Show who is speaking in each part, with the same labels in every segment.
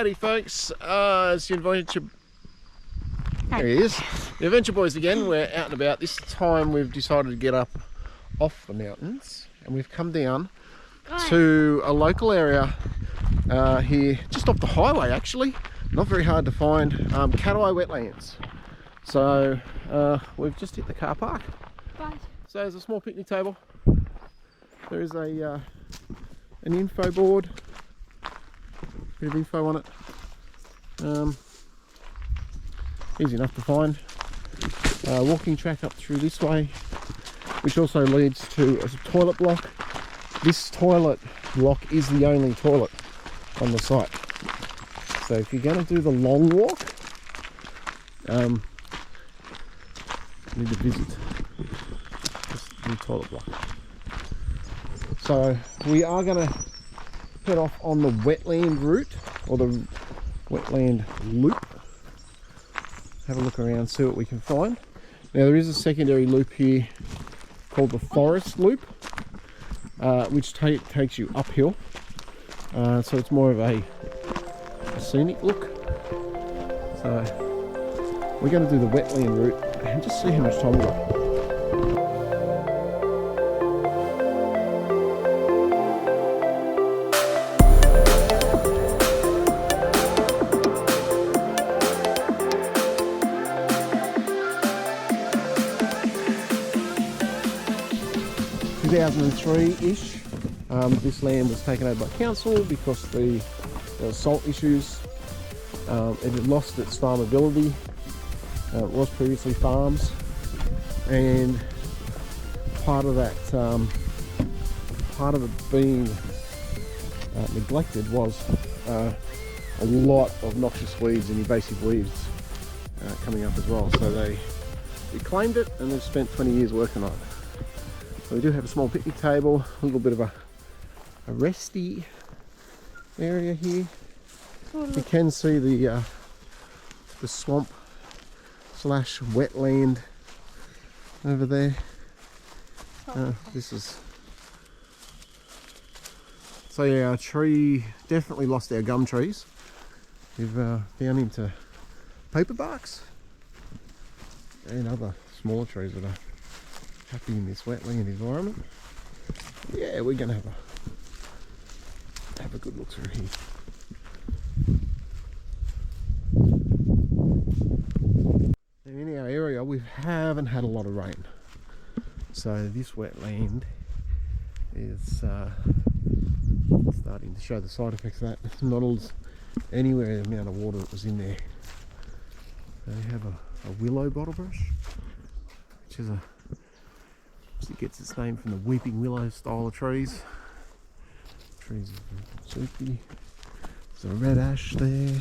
Speaker 1: Howdy folks, it's the Adventure... There he is. The Adventure Boys again. We're out and about. This time we've decided to get up off the mountains and we've come down to a local area here, just off the highway actually. Not very hard to find, Cattai Wetlands. So we've just hit the car park. So there's a small picnic table. There is a an info board. Bit of info on it. Easy enough to find. Walking track up through this way, which also leads to a toilet block. This toilet block is the only toilet on the site. So if you're going to do the long walk, you need to visit this new toilet block. So we are going to head off on the wetland route, or the wetland loop. Have a look around, see what we can find. Now there is a secondary loop here called the forest loop, which takes you uphill. So it's more of a scenic look. So we're going to do the wetland route and just see how much time we've got. 2003-ish, this land was taken over by council because there were salt issues. It had lost its farmability. It was previously farms, and part of that, part of it being neglected was a lot of noxious weeds and invasive weeds coming up as well. So they reclaimed it and they've spent 20 years working on it. So we do have a small picnic table, a little bit of a resty area here. You can see the swamp slash wetland over there. This is, so yeah, our tree definitely lost our gum trees. We've found into paper barks and other smaller trees that are happy in this wetland environment. Yeah, we're gonna have a good look through here. And in our area we haven't had a lot of rain, so this wetland is starting to show the side effects of that. It's not anywhere the amount of water that was in there. They have a willow bottlebrush, which is it gets its name from the weeping willow style of trees. Trees are soupy. There's a red ash there.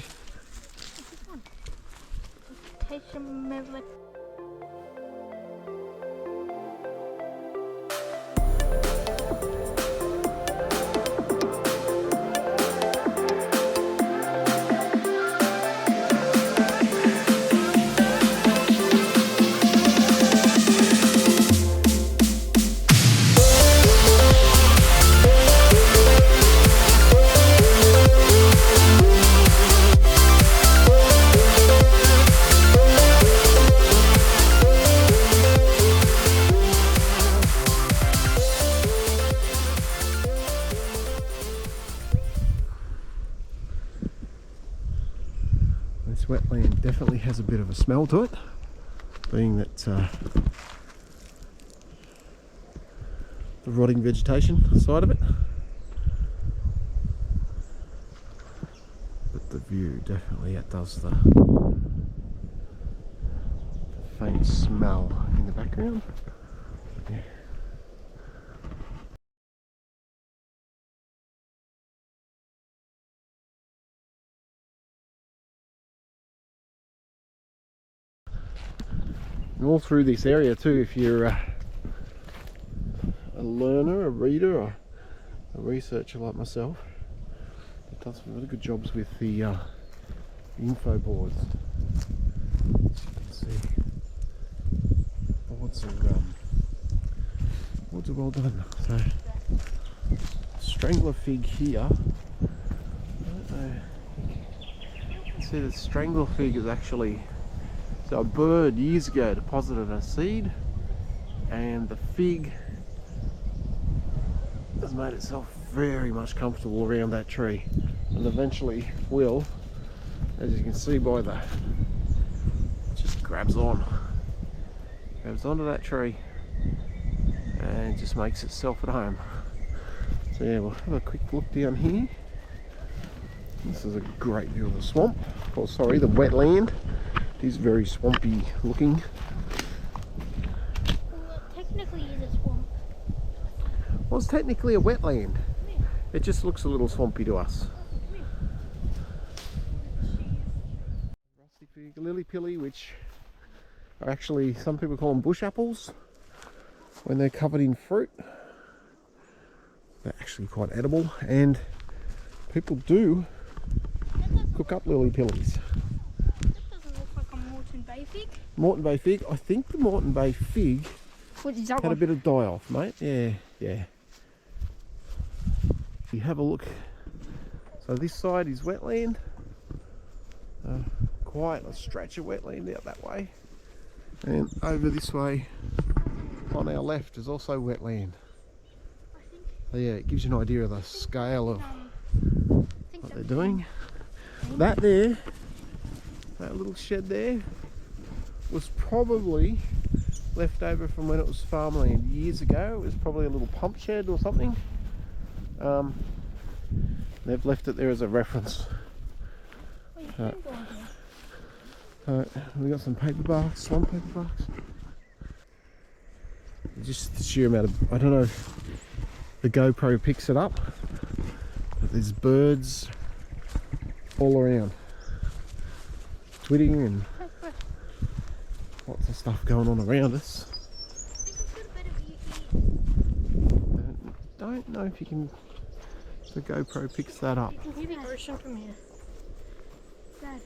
Speaker 1: This wetland definitely has a bit of a smell to it, being that the rotting vegetation side of it. But the view definitely outdoes the faint smell in the background. Yeah. And all through this area too, if you're a learner, a reader, or a researcher like myself, it does some really good jobs with the info boards. As you can see, boards are well done. So, strangler fig here. I don't know see the strangle fig is actually, so a bird years ago deposited a seed, and the fig has made itself very much comfortable around that tree, and eventually will, as you can see by the, just grabs onto that tree and just makes itself at home. So yeah, we'll have a quick look down here. This is a great view of the swamp, or sorry, the wetland. It is very swampy looking.
Speaker 2: Well, it technically is a swamp.
Speaker 1: Well, it's technically a wetland. It just looks a little swampy to us. Rusty fig, lily pilly, which are actually, some people call them bush apples when they're covered in fruit. They're actually quite edible, and people do cook up lily pillies.
Speaker 2: That doesn't look like a Moreton Bay fig.
Speaker 1: Moreton Bay fig. I think the Moreton Bay fig
Speaker 2: What is that
Speaker 1: had
Speaker 2: one?
Speaker 1: a bit of die off, mate. Yeah. If you have a look, so this side is wetland. Quite a stretch of wetland out that way, and over this way on our left is also wetland. So yeah, it gives you an idea of the scale of what they're doing. That there, that little shed there, was probably left over from when it was farmland years ago. It was probably a little pump shed or something. They've left it there as a reference. We got some paper barks, swamp paper barks. Just the sheer amount of, I don't know if the GoPro picks it up, but there's birds all around, twitting and lots of stuff going on around us. Don't know if you can, the GoPro picks that up.
Speaker 2: You can hear the ocean from here. Dad.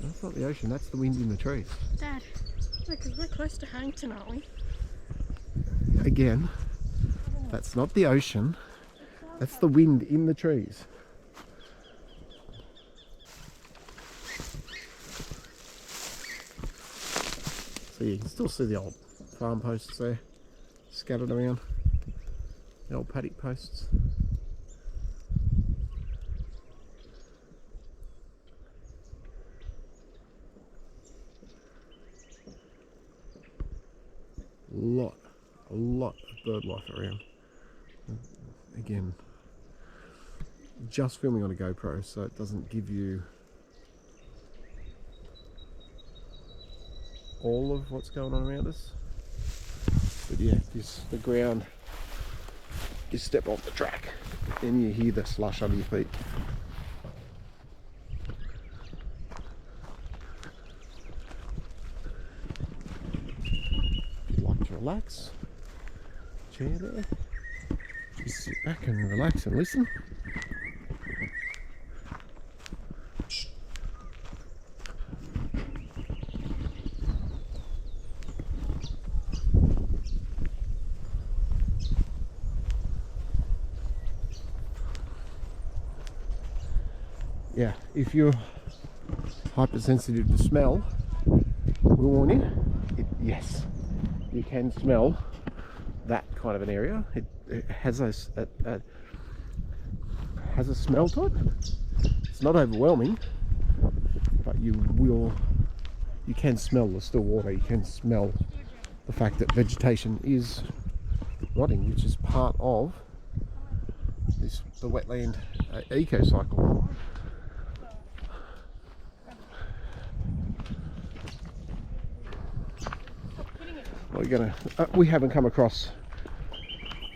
Speaker 1: That's not the ocean, that's the wind in the trees.
Speaker 2: Dad. Because we're close to Harrington, aren't we?
Speaker 1: Again, that's not the ocean, that's the wind in the trees. So you can still see the old farm posts there, scattered around, the old paddock posts. A lot of bird life around. Again, just filming on a GoPro, so it doesn't give you all of what's going on around us. But yeah, the ground, you step off the track and you hear the slush under your feet. If you like to relax, chair there, just sit back and relax and listen. Yeah, if you're hypersensitive to smell, we'll warn you, yes, you can smell that kind of an area. It has a smell to it. It's not overwhelming, but you can smell the still water. You can smell the fact that vegetation is rotting, which is part of the wetland eco-cycle. We haven't come across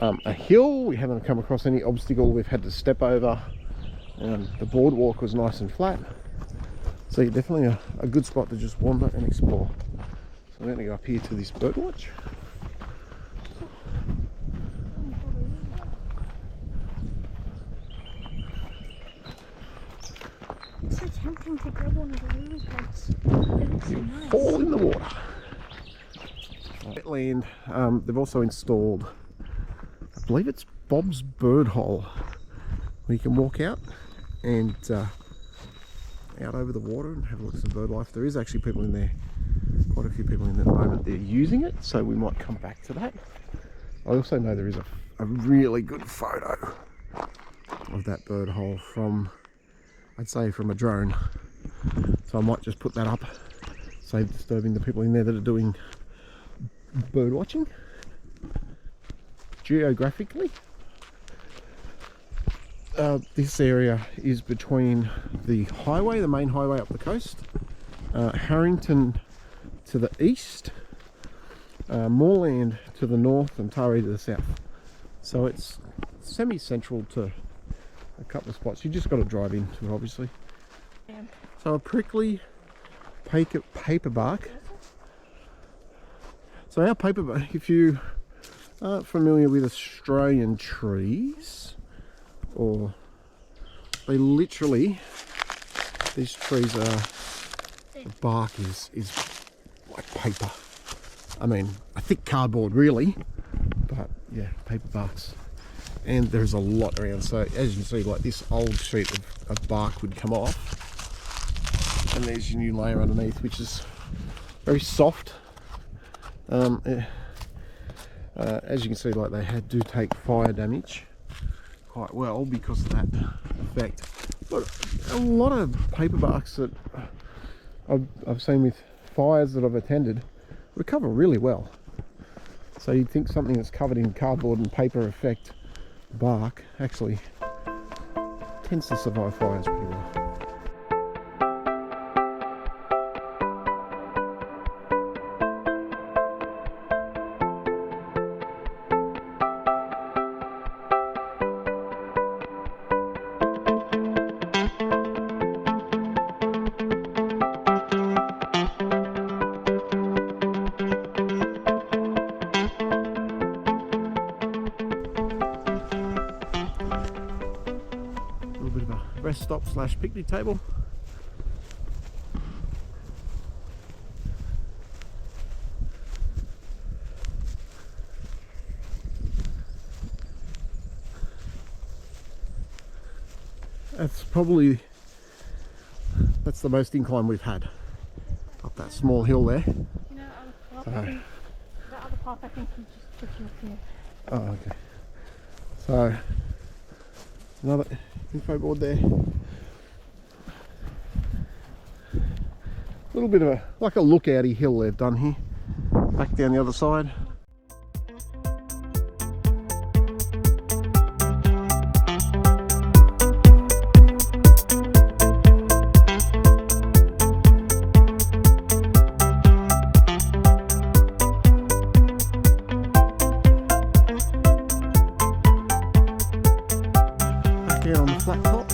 Speaker 1: a hill, we haven't come across any obstacle we've had to step over. The boardwalk was nice and flat, so you're definitely a good spot to just wander and explore. So I'm going to go up here to this bird watch.
Speaker 2: It's so tempting to grab one of the lily pads. It looks so nice.
Speaker 1: Fall in the water. Wetland, they've also installed, I believe it's Bob's Bird Hole, where you can walk out and out over the water and have a look at some bird life. There is actually people in there, quite a few people in there at the moment. They're using it, so we might come back to that. I also know there is a really good photo of that bird hole from, I'd say, from a drone. So I might just put that up, save disturbing the people in there that are doing bird watching. Geographically, this area is between the highway, the main highway up the coast, Harrington to the east, Moorland to the north, and Taree to the south. So it's semi-central to a couple of spots. You just got to drive into it, obviously.
Speaker 2: Yeah.
Speaker 1: So a prickly paperbark. So our paperbark, if you aren't familiar with Australian trees, or they literally, these trees are, the bark is like paper. I mean, I think cardboard really, but yeah, paper barks. And there's a lot around, so as you can see, like this old sheet of bark would come off, and there's your new layer underneath, which is very soft. As you can see, like they do take fire damage quite well because of that effect. But a lot of paperbarks that I've seen with fires that I've attended recover really well. So you'd think something that's covered in cardboard and paper effect bark actually tends to survive fires pretty well. Rest stop / picnic table. That's the most incline we've had up that small hill there.
Speaker 2: You know, the other path I think is just pushing up here.
Speaker 1: Oh, okay. So another info board there. A little bit of like a lookouty hill they've done here. Back down the other side. On the flat top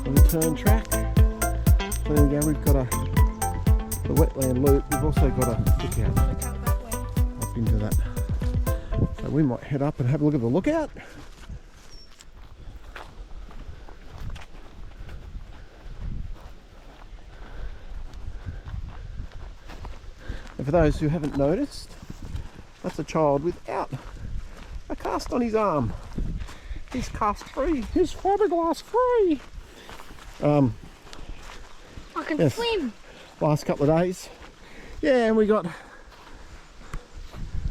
Speaker 1: on the turn track. There we go, we've got the wetland loop. We've also got a lookout
Speaker 2: that way.
Speaker 1: up into that. So we might head up and have a look at the lookout. And for those who haven't noticed, that's a child without a cast on his arm. He's cast free. He's fiberglass free.
Speaker 2: I can swim.
Speaker 1: Last couple of days. Yeah, and we got.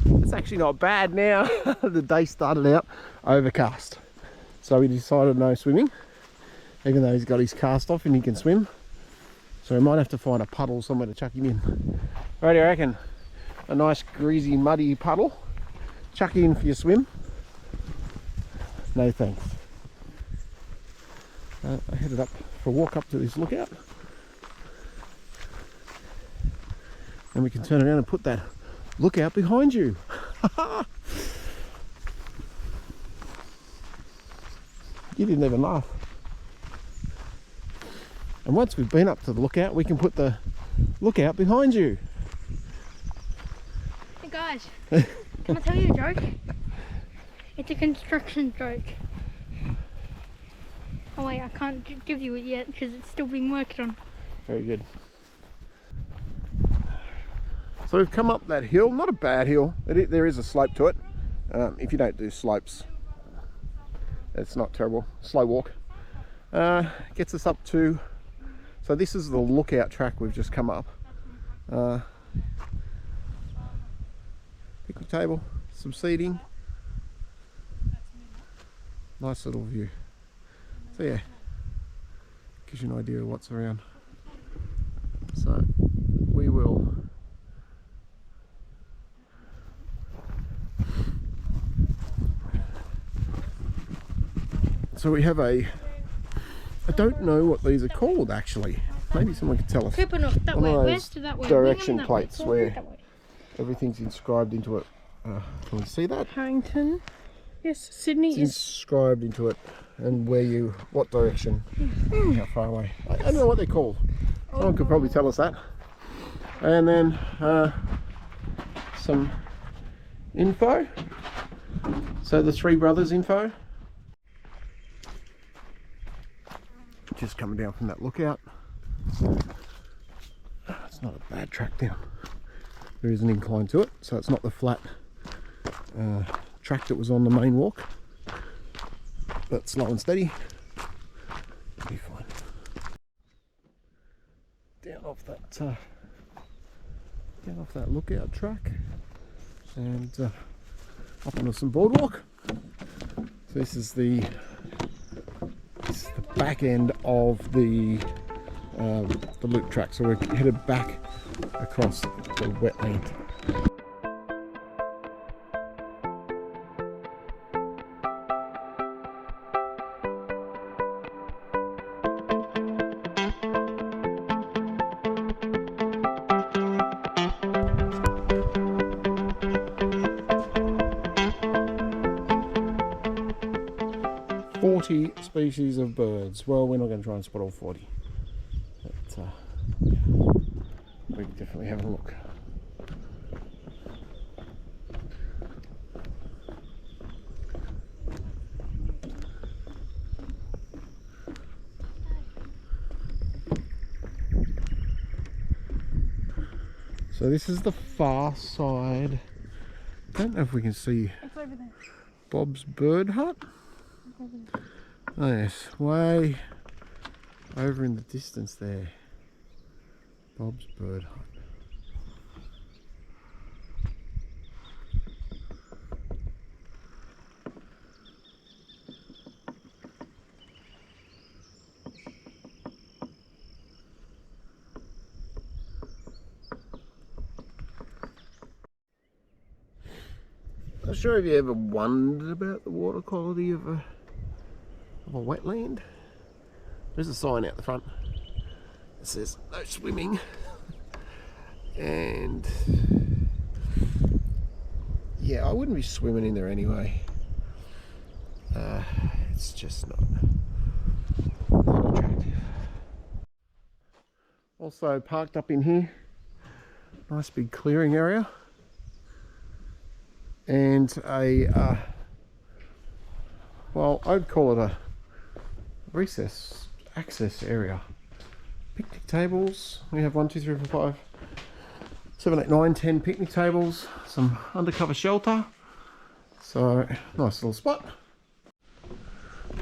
Speaker 1: It's actually not bad now. The day started out overcast, so we decided no swimming. Even though he's got his cast off and he can swim, so we might have to find a puddle somewhere to chuck him in. Right, I reckon a nice greasy, muddy puddle. Chuck in for your swim. No thanks. I headed up for a walk up to this lookout, and we can turn around and put that lookout behind you. You didn't even laugh. And once we've been up to the lookout, we can put the lookout behind you.
Speaker 2: Hey guys, can I tell you a joke? It's a construction joke. Oh wait, I can't give you it yet because it's still being worked on.
Speaker 1: Very good. So we've come up that hill, not a bad hill. There is a slope to it. If you don't do slopes, it's not terrible. Slow walk. Gets us up to So this is the lookout track we've just come up. Picnic table, some seating. Nice little view. So yeah, gives you an idea of what's around. So we will we have I don't know what these are called actually. Maybe someone could tell us.
Speaker 2: That
Speaker 1: One
Speaker 2: way,
Speaker 1: of
Speaker 2: west
Speaker 1: those
Speaker 2: that way.
Speaker 1: direction
Speaker 2: That
Speaker 1: plates
Speaker 2: way.
Speaker 1: where
Speaker 2: That way.
Speaker 1: everything's inscribed into it. Can we see that?
Speaker 2: Harrington. Yes, Sydney
Speaker 1: It's
Speaker 2: is.
Speaker 1: inscribed into it, and what direction, how far away. I don't know what they're called. Someone could probably tell us that. And then some info. So the Three Brothers info. Just coming down from that lookout. It's not a bad track down. There is an incline to it, so it's not the flat track that was on the main walk, but slow and steady. Be fine. Down off that lookout track, and up onto some boardwalk. So this is the back end of the loop track. So we're headed back across the wetland. Species of birds. Well, we're not going to try and spot all 40, but we can definitely have a look. So this is the far side. Don't know if we can see
Speaker 2: It's over there.
Speaker 1: Bob's bird hut. Oh yes, way over in the distance there. Bob's bird hut. Not sure if you ever wondered about the water quality of a wetland. There's a sign out the front that says no swimming, and yeah, I wouldn't be swimming in there anyway. It's just not attractive. Also parked up in here, nice big clearing area, and a well, I'd call it a recess access area. Picnic tables. We have 1, 2, 3, 4, 5, 7, 8, 9, 10 picnic tables. Some undercover shelter. So nice little spot.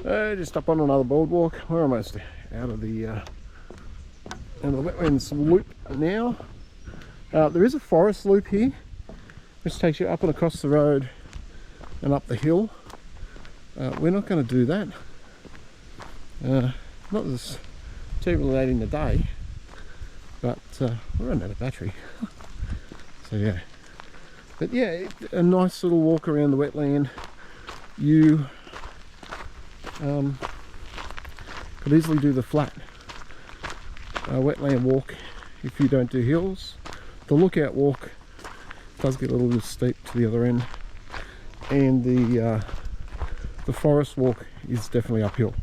Speaker 1: Just up on another boardwalk. We're almost out of the wetlands loop now. There is a forest loop here, which takes you up and across the road and up the hill. We're not going to do that. Not as terribly late in the day, but we're running out of battery. So yeah, but yeah, a nice little walk around the wetland. You could easily do the flat wetland walk if you don't do hills. The lookout walk does get a little bit steep to the other end, and the forest walk is definitely uphill.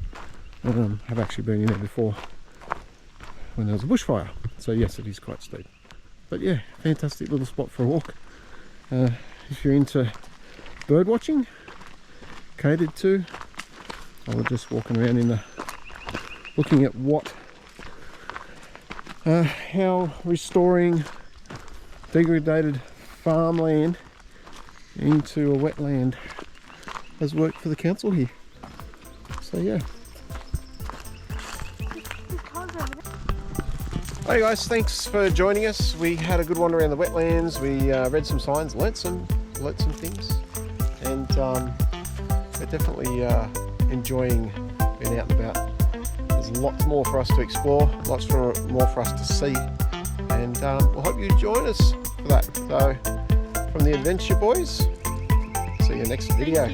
Speaker 1: I've actually been in there before when there was a bushfire, so yes, it is quite steep. But yeah, fantastic little spot for a walk. If you're into bird watching, catered to. I was just walking around in the, looking at what, how restoring degraded farmland into a wetland has worked for the council here. So yeah. Hey guys, thanks for joining us. We had a good wander around the wetlands. We read some signs, learnt some things, and we're definitely enjoying being out and about. There's lots more for us to explore, lots more for us to see, and we'll hope you join us for that. So, from the Adventure Boys, see you next video.